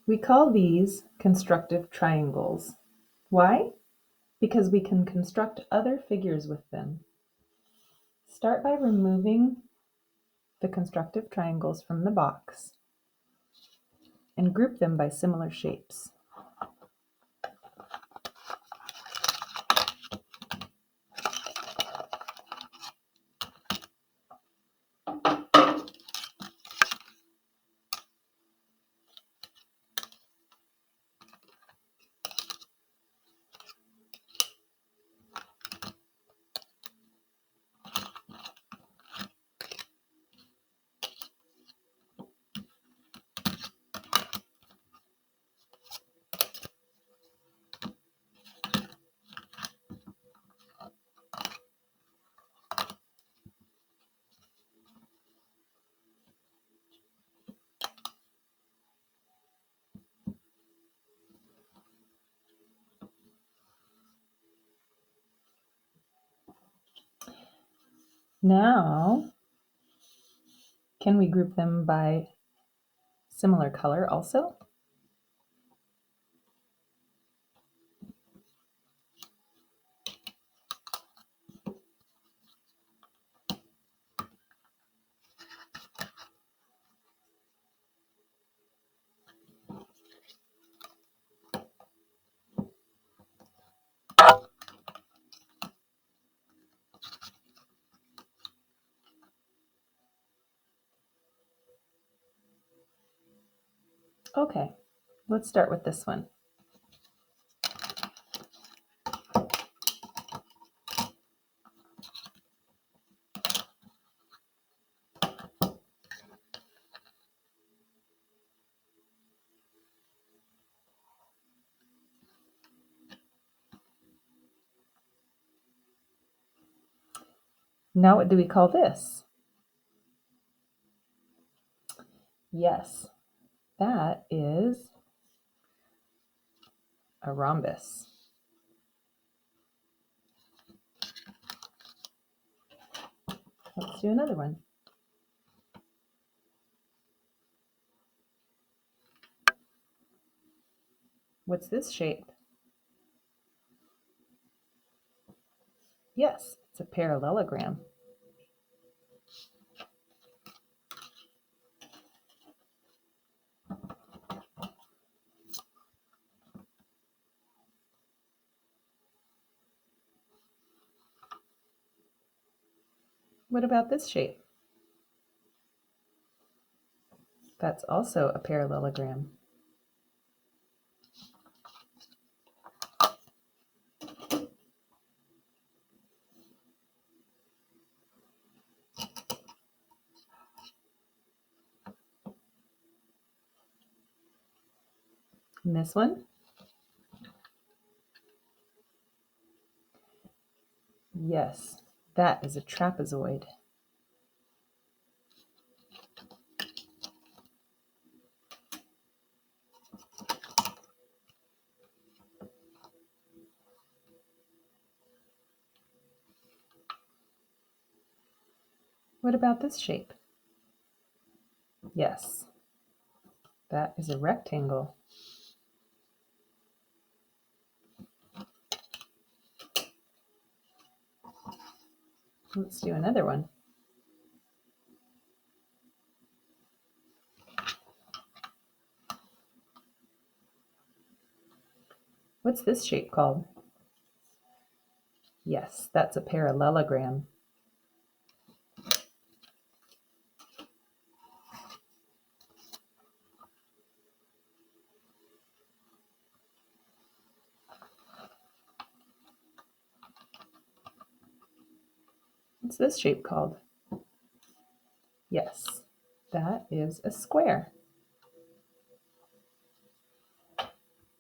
We call these constructive triangles. Why? Because we can construct other figures with them. Start by removing the constructive triangles from the box and group them by similar shapes. Now, can we group them by similar color also? Okay, let's start with this one. Now what do we call this? Yes, that is a rhombus. Let's do another one. What's this shape? Yes, it's a parallelogram. What about this shape? That's also a parallelogram. And this one? Yes, that is a trapezoid. What about this shape? Yes, that is a rectangle. Let's do another one. What's this shape called? Yes, that's a parallelogram. What's this shape called? Yes, that is a square.